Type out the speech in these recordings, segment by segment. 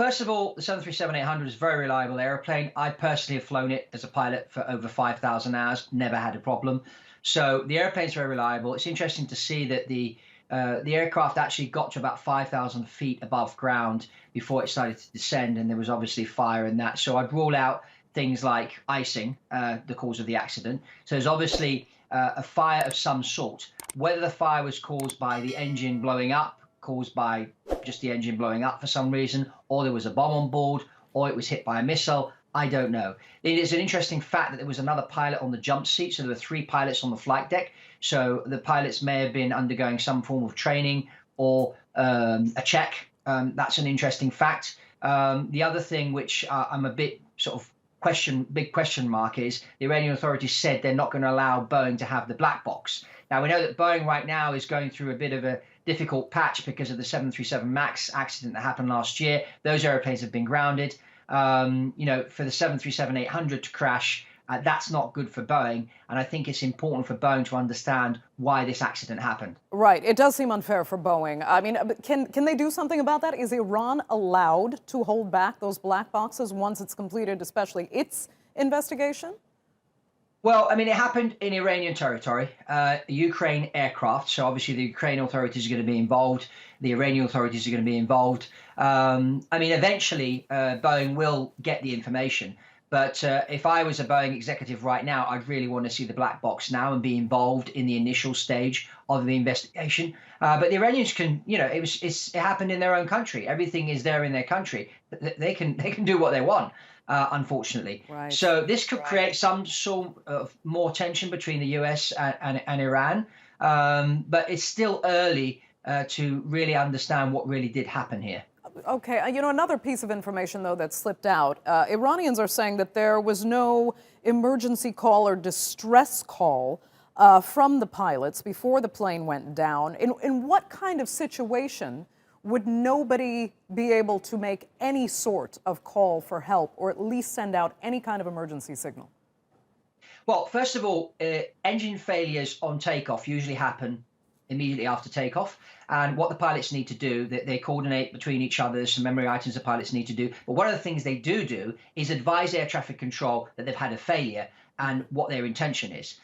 first of all, the 737-800 is a very reliable airplane. I personally have flown it as a pilot for over 5,000 hours, never had a problem. So the airplane's very reliable. It's interesting to see that the aircraft actually got to about 5,000 feet above ground before it started to descend, and there was obviously fire in that. So I'd rule out things like icing, the cause of the accident. So there's obviously a fire of some sort. Whether the fire was caused by the engine blowing up, caused by just the engine blowing up for some reason, or there was a bomb on board, or it was hit by a missile, I don't know. It is an interesting fact that there was another pilot on the jump seat, so there were 3 pilots on the flight deck. So the pilots may have been undergoing some form of training or a check. That's an interesting fact. The other thing which I'm a bit sort of big question mark is the Iranian authorities said they're not going to allow Boeing to have the black box. Now, we know that Boeing right now is going through a bit of a difficult patch because of the 737 MAX accident that happened last year. Those airplanes have been grounded. For the 737-800 to crash, that's not good for Boeing. And I think it's important for Boeing to understand why this accident happened. Right. It does seem unfair for Boeing. I mean, can they do something about that? Is Iran allowed to hold back those black boxes once it's completed, especially its investigation? Well, I mean, it happened in Iranian territory, Ukraine aircraft. So obviously the Ukrainian authorities are going to be involved. The Iranian authorities are going to be involved. Eventually Boeing will get the information. But if I was a Boeing executive right now, I'd really want to see the black box now and be involved in the initial stage of the investigation. But the Iranians can, it happened in their own country. Everything is there in their country. They can do what they want. Unfortunately. Right. So this could create some sort of more tension between the US and Iran. But it's still early to really understand what really did happen here. Okay. Another piece of information, though, that slipped out. Iranians are saying that there was no emergency call or distress call from the pilots before the plane went down. In what kind of situation would nobody be able to make any sort of call for help or at least send out any kind of emergency signal? Well, first of all, engine failures on takeoff usually happen immediately after takeoff. And what the pilots need to do, they coordinate between each other. There's some memory items the pilots need to do. But one of the things they do is advise air traffic control that they've had a failure and what their intention is.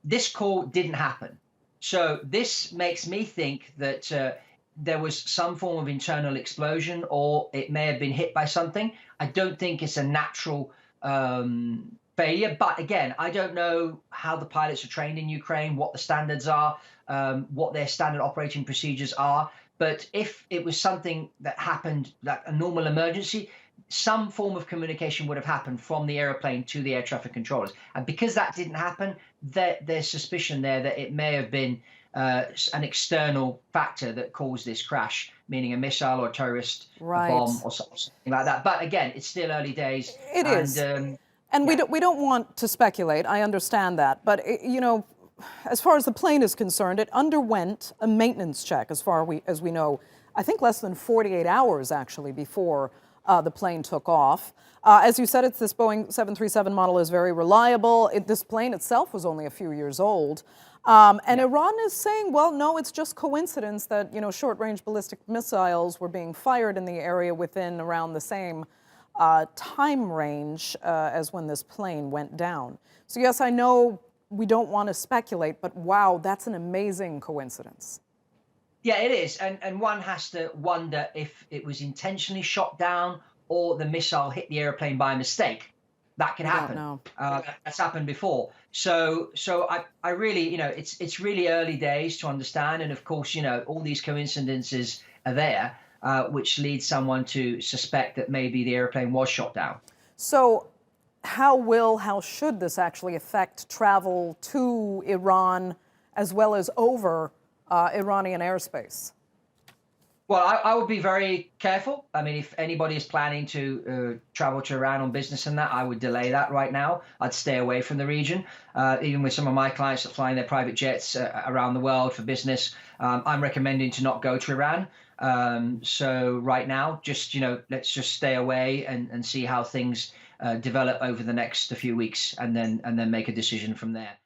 This call didn't happen. So this makes me think that there was some form of internal explosion, or it may have been hit by something. I don't think it's a natural failure. But again, I don't know how the pilots are trained in Ukraine, what the standards are, what their standard operating procedures are. But if it was something that happened, like a normal emergency, some form of communication would have happened from the airplane to the air traffic controllers. And because that didn't happen, there's suspicion there that it may have been an external factor that caused this crash, meaning a missile or a terrorist bomb or something like that. But again, it's still early days. It is. And we don't want to speculate. I understand that. But, as far as the plane is concerned, it underwent a maintenance check as far as we know, I think less than 48 hours, actually, before the plane took off. As you said, it's this Boeing 737 model is very reliable. This plane itself was only a few years old. And Iran is saying, well, no, it's just coincidence that, short-range ballistic missiles were being fired in the area within around the same time range as when this plane went down. So, yes, I know we don't want to speculate, but wow, that's an amazing coincidence. Yeah, it is. And one has to wonder if it was intentionally shot down or the missile hit the airplane by mistake. That can happen. That's happened before. So I really, it's really early days to understand. And of course, all these coincidences are there, which leads someone to suspect that maybe the airplane was shot down. So how should this actually affect travel to Iran as well as over Iranian airspace? Well, I would be very careful. I mean, if anybody is planning to travel to Iran on business and that, I would delay that right now. I'd stay away from the region. Even with some of my clients that fly in their private jets around the world for business, I'm recommending to not go to Iran. So right now, just, let's just stay away and see how things develop over the next few weeks and then make a decision from there.